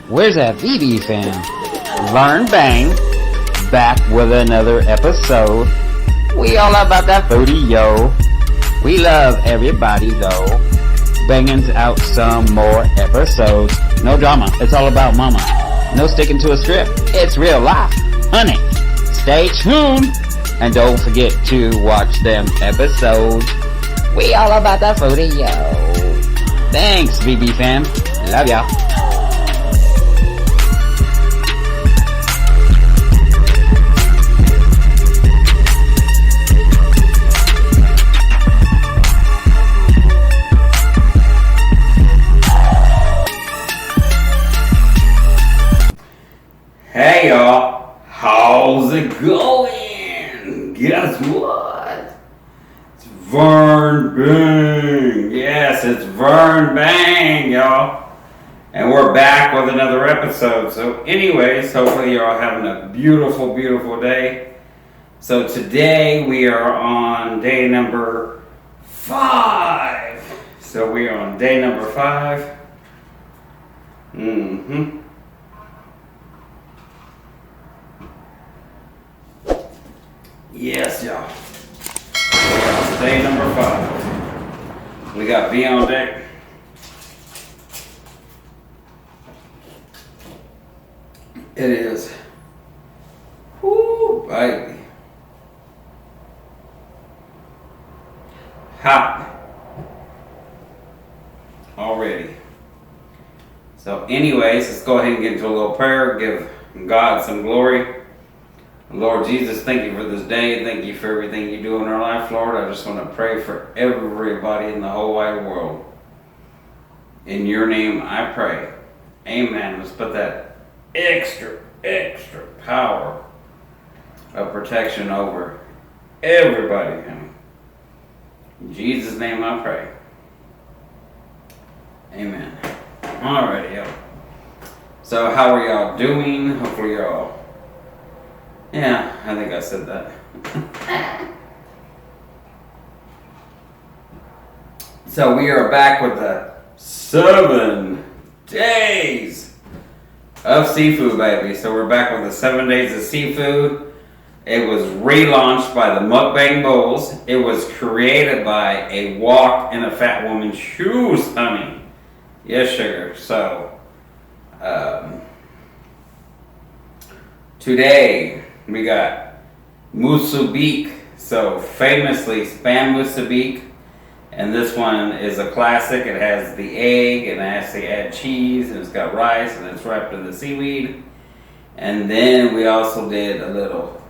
Where's that VB fam? Learn Bang, back with another episode. We all about that foodie, yo. We love everybody, though. Banging out some more episodes. No drama, it's all about mama. No sticking to a script, it's real life. Honey, stay tuned. And don't forget to watch them episodes. We all about that foodie, yo. Thanks, VB fam. Love y'all. Hey y'all, how's it going? Guess what? It's VERN Bang. Yes, it's VERN Bang, y'all. And we're back with another episode. So anyways, hopefully you're all having a beautiful, beautiful day. So today we are on day number 5. So we are on day number 5. Yes, y'all. We're on day number 5. We got B on deck. It is. Whoo, baby. Hot. Already. So anyways, let's go ahead and get into a little prayer. Give God some glory. Lord Jesus, thank you for this day. Thank you for everything you do in our life, Lord. I just want to pray for everybody in the whole wide world. In your name I pray. Amen. Let's put that extra power of protection over everybody. In Jesus' name I pray. Amen. Alrighty, y'all. So how are y'all doing? Hopefully you're all... Yeah, I think I said that. So we are back with the 7 days of seafood, baby. So we're back with the 7 days of seafood. It was relaunched by the Mukbang Bowls. It was created by a walk in a fat woman's shoes, honey. Yes, sugar. So, today we got musubik, so famously spam musubik, and this one is a classic. It has the egg, and it has to add cheese, and it's got rice, and it's wrapped in the seaweed. And then we also did a little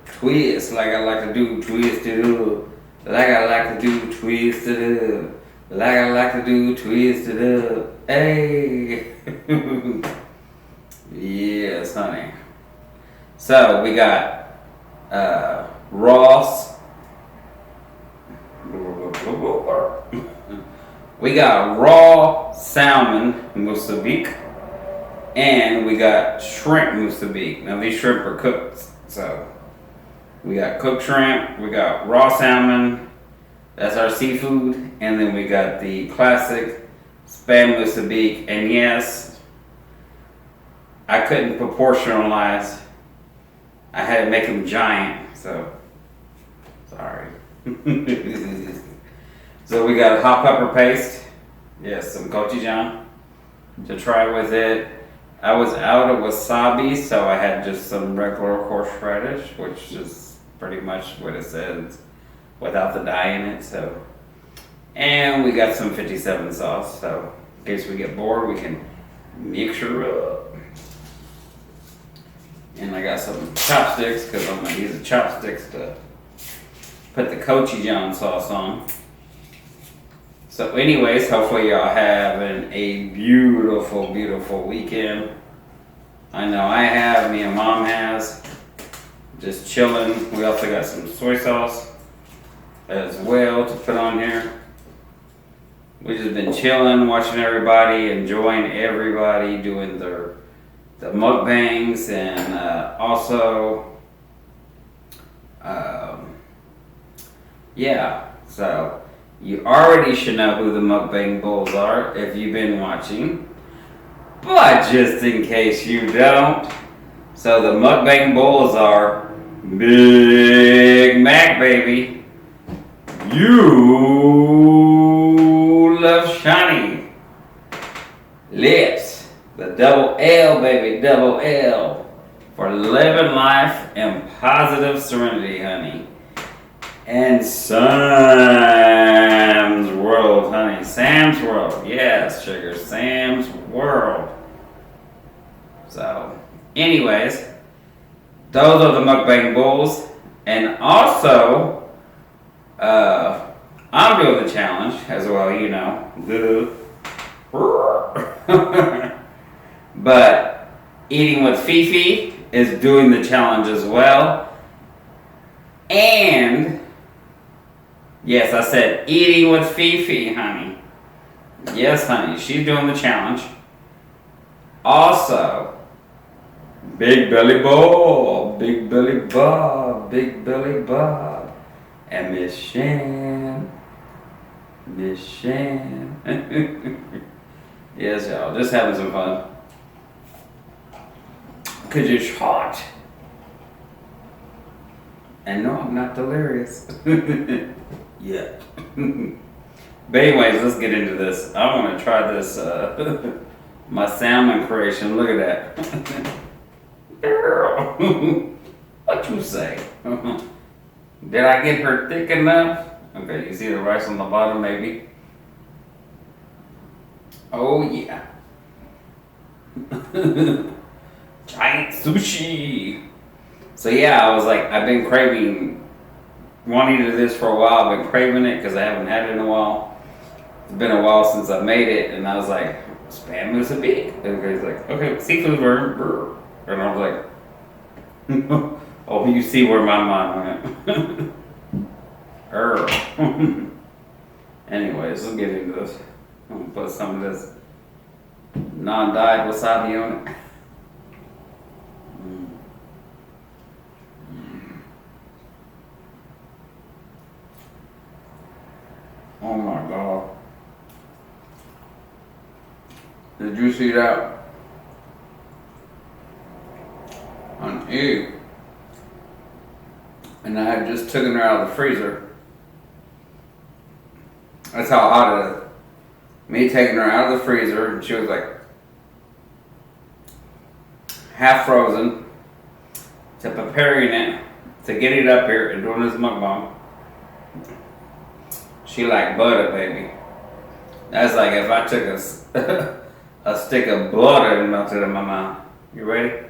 twist, like I like to do, twisted up, like I like to do, twisted up, like I like to do, twisted up, hey. Yes, honey. So we got raw salmon musubik, and we got shrimp musubik. Now these shrimp are cooked, so we got cooked shrimp, we got raw salmon, that's our seafood, and then we got the classic spam musubik. And yes, I couldn't proportionalize. I had to make them giant, so sorry. So we got hot pepper paste. Yes, some gochujang to try with it. I was out of wasabi, so I had just some regular horseradish, which is pretty much what it says, without the dye in it. So, and we got some 57 sauce. So in case we get bored, we can mix her up. And I got some chopsticks, because I'm going to use the chopsticks to put the gochujang sauce on. So anyways, hopefully y'all having a beautiful, beautiful weekend. I know I have, me and Mom has. Just chilling. We also got some soy sauce as well to put on here. We just been chilling, watching everybody, enjoying everybody doing the mukbangs, and also yeah, so you already should know who the Mukbang Bulls are if you've been watching. But just in case you don't, so the mukbang bowls are Big Mac, baby. You love shiny lips. The double L, baby, double L. For living life in positive serenity, honey. And Sam's World, honey. Sam's World. Yes, sugar. Sam's World. So, anyways, those are the mukbang bowls. And also, I'm doing the challenge as well, you know. But eating with Fifi is doing the challenge as well. And yes, I said eating with Fifi, honey. Yes, honey, she's doing the challenge. Also, Big Belly Bob, Big Belly Bob, Big Belly Bob, and Miss Shan. Miss Shan. Yes, y'all, just having some fun. Because it's hot. And no, I'm not delirious. Yet. But anyways, let's get into this. I want to try this, my salmon creation. Look at that. Girl. What you say? Did I get her thick enough? Okay, you see the rice on the bottom, maybe? Oh, yeah. Giant sushi. So yeah, I was like, I've been wanting to do this for a while. I've been craving it because I haven't had it in a while. It's been a while since I made it, and I was like, spam is a big. Everybody's like, okay, seafood burn. And I was like, oh, you see where my mind went. Anyways, let's get into this. I'm gonna put some of this non-dyed wasabi on it. Oh my God. Did you see that? An egg. And I had just taken her out of the freezer. That's how hot it is. Me taking her out of the freezer, and she was like half frozen, to preparing it, to get it up here and doing this mukbang. She like butter, baby. That's like if I took a stick of butter and melted it in my mouth. You ready?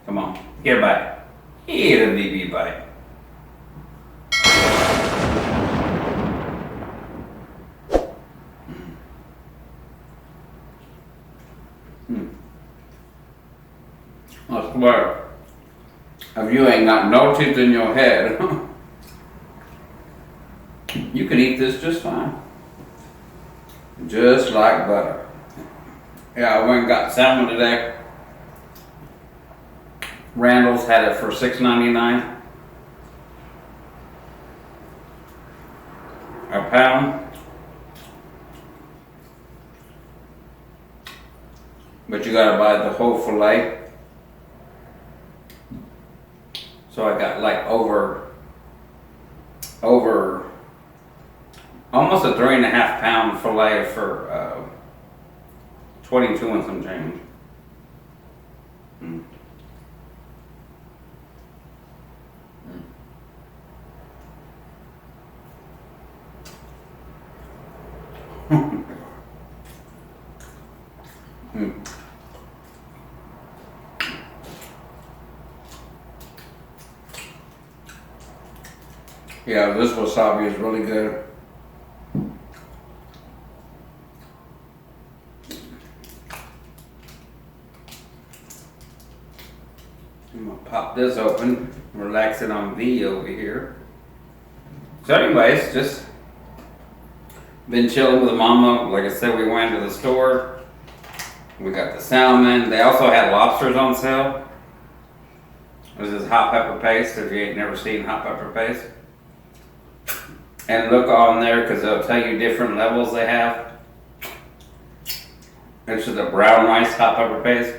Come on, get a bite. Get a BB bite. I swear, if you ain't got no teeth in your head, you can eat this just fine. Just like butter. Yeah, I went and got salmon today. Randall's had it for $6.99 a pound. But you gotta buy the whole fillet. So I got like over almost a 3.5 pound fillet for 22 and some change. Yeah, this wasabi is really good. I'm gonna pop this open, relax it on V over here. So anyways, just been chilling with mama. Like I said, we went to the store. We got the salmon. They also had lobsters on sale. This is hot pepper paste, if you ain't never seen hot pepper paste. And look on there, because they'll tell you different levels they have. It's just a brown rice hot pepper paste.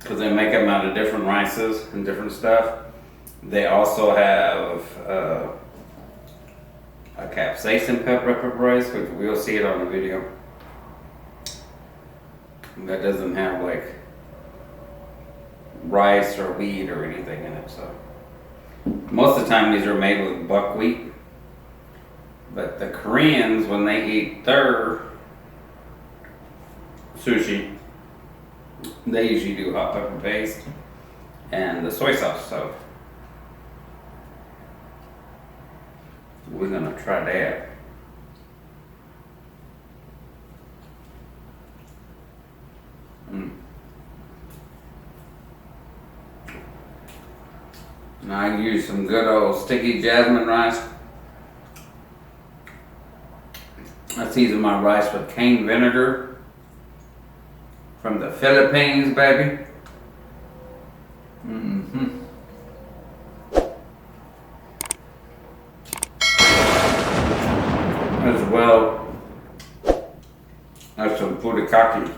Because they make them out of different rices and different stuff. They also have a capsaicin pepper rice, which we'll see it on the video. That doesn't have like rice or wheat or anything in it. So most of the time these are made with buckwheat. But the Koreans, when they eat their sushi, they usually do hot pepper paste and the soy sauce. So we're gonna try that. Now I use some good old sticky jasmine rice. I season my rice with cane vinegar from the Philippines, baby. As well as some furikake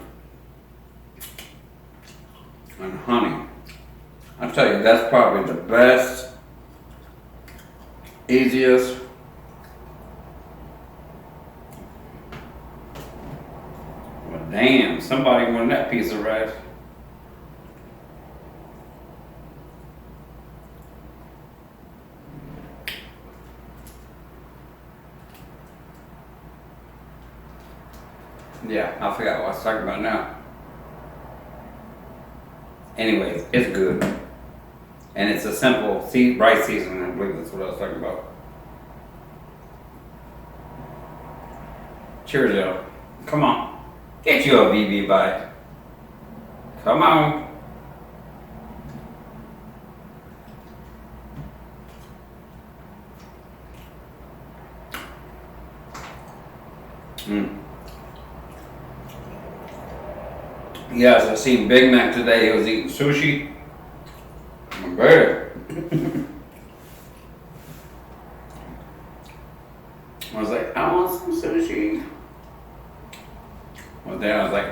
and honey. I tell you, that's probably the best, easiest, well, damn, somebody won that piece of rice. Yeah, I forgot what I was talking about now. Anyways, it's good. And it's a simple rice seasoning. I believe that's what I was talking about. Cheers, y'all. Come on. Get you a VB bite. Come on. Yes, I seen Big Mac today. He was eating sushi. I'm bad. I was like, I want some sushi. Well, then I was like,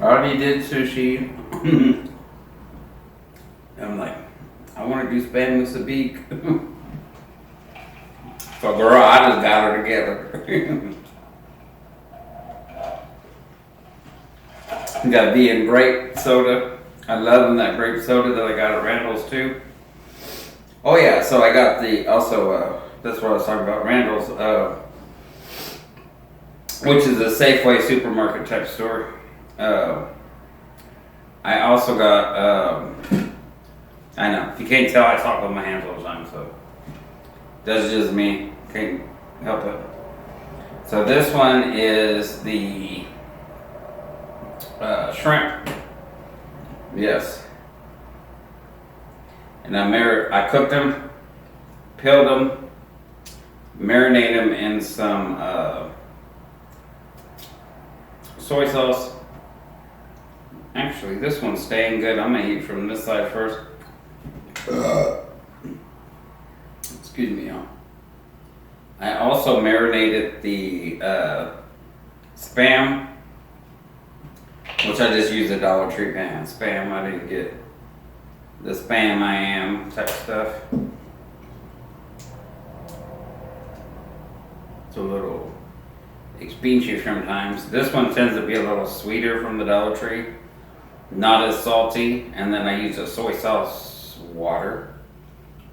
I already did sushi. I'm like, I want to do spam musabeek. So girl, I just got her together. We got vegan grape soda. I love them, that grape soda that I got at Randall's too. Oh yeah, so I got that's what I was talking about, Randall's, which is a Safeway supermarket type store. I also got, I know, if you can't tell, I talk with my hands all the time, so that's just me, can't help it. So this one is the shrimp. Yes. And I cooked them, peeled them, marinate them in some soy sauce. Actually, this one's staying good. I'm gonna eat from this side first. Excuse me, y'all. I also marinated the Spam, which I just used a Dollar Tree pan. Spam, I didn't get the Spam I am type stuff. It's a little expensive sometimes. This one tends to be a little sweeter from the Dollar Tree. Not as salty. And then I use a soy sauce water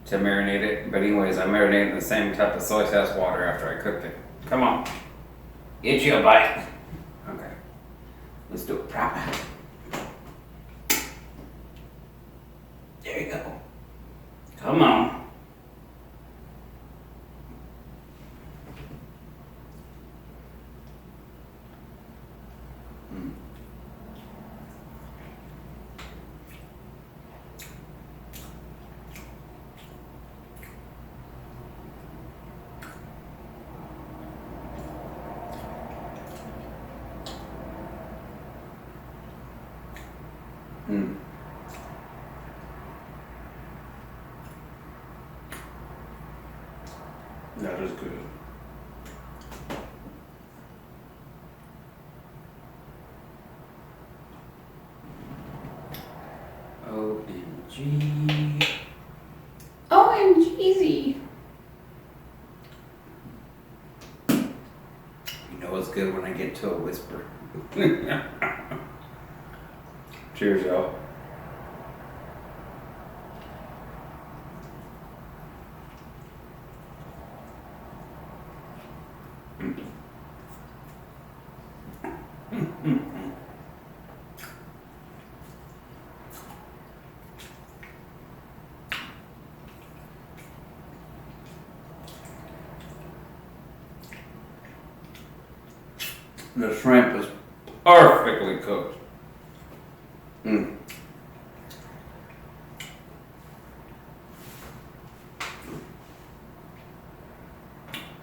to marinate it. But anyways, I marinated in the same type of soy sauce water after I cooked it. Come on. Get you a bite. Okay. Let's do it proper. There you go. Come on. That is good. OMG. OMGeezy. You know it's good when I get to a whisper. Cheers, y'all. The shrimp is perfectly cooked.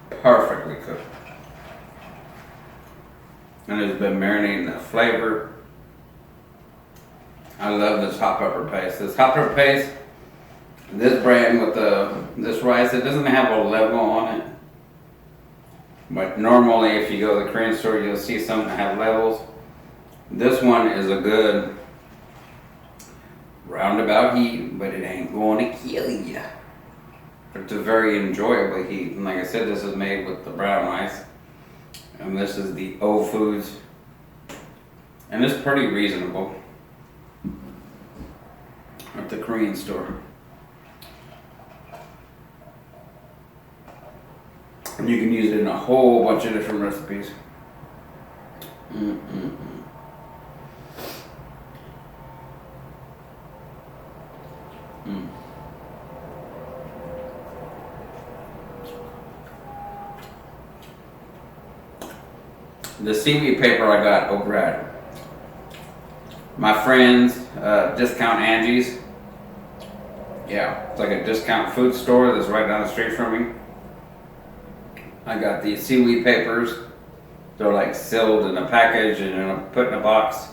Perfectly cooked. And it's been marinating the flavor. I love this hot pepper paste. This hot pepper paste, this brand with this rice, it doesn't have a level on it. But normally if you go to the Korean store, you'll see some that have levels. This one is a good roundabout heat, but it ain't going to kill you. It's a very enjoyable heat. And like I said, this is made with the brown rice. And this is the O Foods. And it's pretty reasonable at the Korean store. And you can use it in a whole bunch of different recipes. The seaweed paper I got over at my friend's Discount Angie's. Yeah, it's like a discount food store that's right down the street from me. I got these seaweed papers. They're like sealed in a package and put in a box.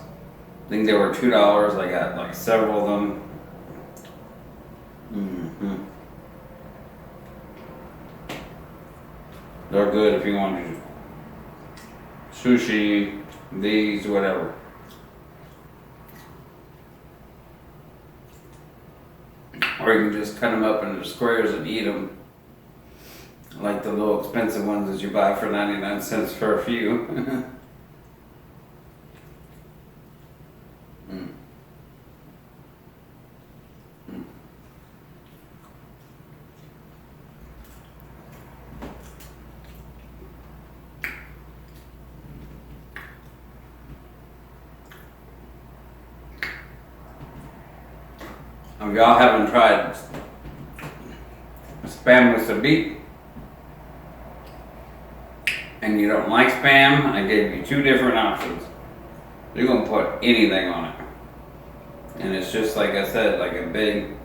I think they were $2. I got like several of them. They're good if you want to sushi, these, whatever. Or you can just cut them up into squares and eat them. Like the little expensive ones that you buy for 99 cents for a few. If y'all haven't tried spam with some beef, and you don't like spam, I gave you two different options. You're going to put anything on it. And it's just like I said, like a big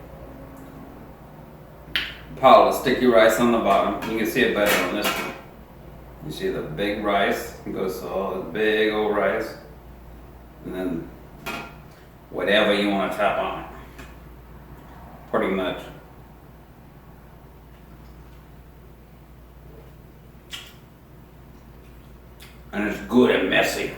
pile of sticky rice on the bottom. You can see it better on this one. You see the big rice, it goes to all this big old rice. And then whatever you want to top on it. Pretty much. And it's good and messy.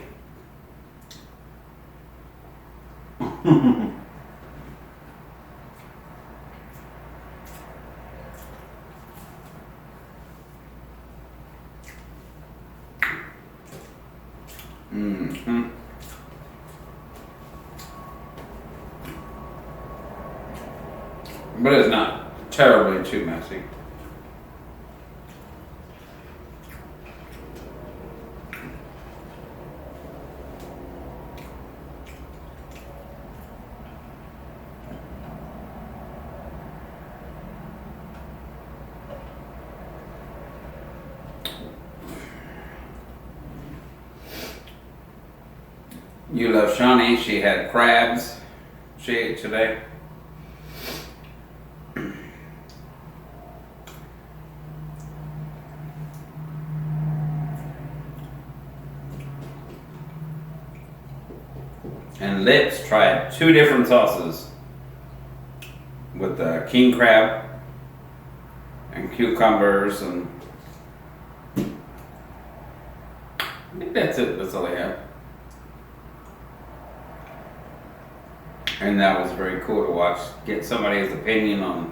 But it's not terribly too messy. You love Shawnee, she had crabs she ate today. And Lips tried two different sauces with the king crab and cucumbers, and I think that's it. That's all I have. And that was very cool to watch, get somebody's opinion on,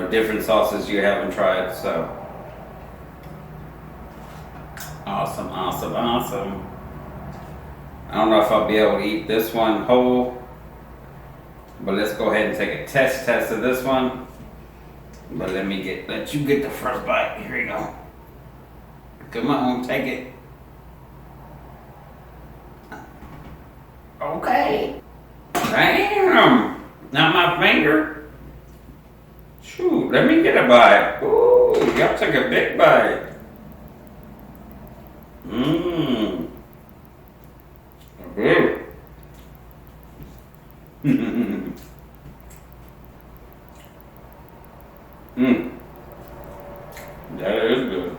different sauces you haven't tried. So awesome. I don't know if I'll be able to eat this one whole, but let's go ahead and take a test of this one. But let you get the first bite. Here you go. Come on, take it. Okay. Damn. Not my finger. Shoot, let me get a bite. Ooh, y'all took a big bite. Mmm. Okay. That is good.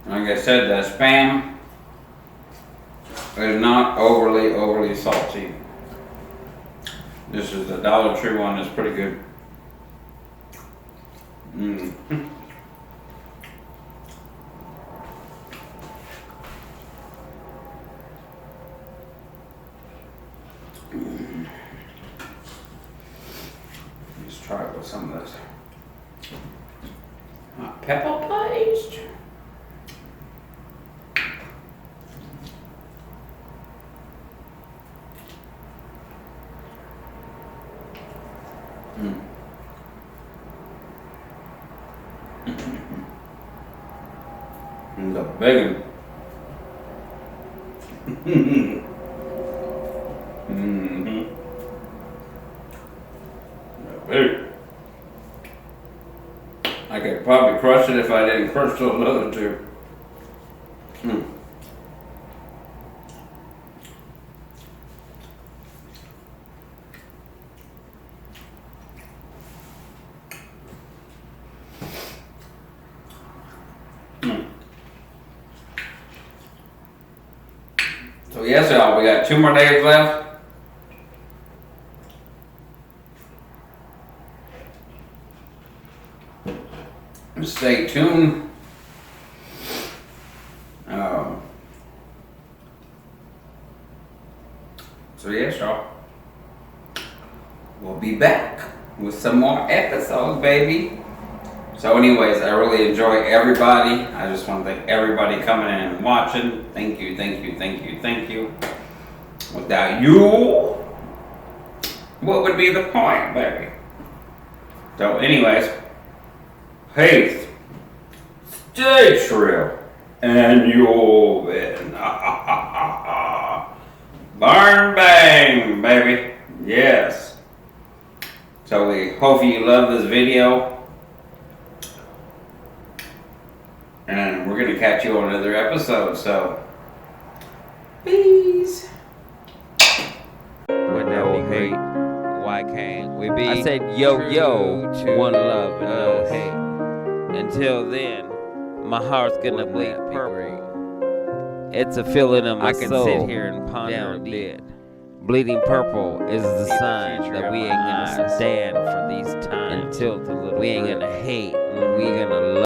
Like I said, that Spam is not overly salty. This is the Dollar Tree one. It's pretty good. Let's try it with some of this hot pepper paste. And the bacon. I could probably crush it if I didn't crush those other two. So yes, y'all, we got 2 more days left. Stay tuned. So yes, y'all, we'll be back with some more episodes, baby. So anyways, I really enjoy everybody. I just want to thank everybody coming in and watching. Thank you. Without you, what would be the point, baby? So anyways, peace. Stay true. And you'll win. Burn bang, baby. Yes. So we hope you love this video. And we're going to catch you on another episode. So, peace. When no hate, why can't we be? I said, yo, one love and no hate. Until then, my heart's gonna bleed purple. It's a feeling of my soul. I can sit here and ponder dead. Bleeding purple is the sign that we ain't gonna stand for these times. Until we ain't gonna hate, we gonna love.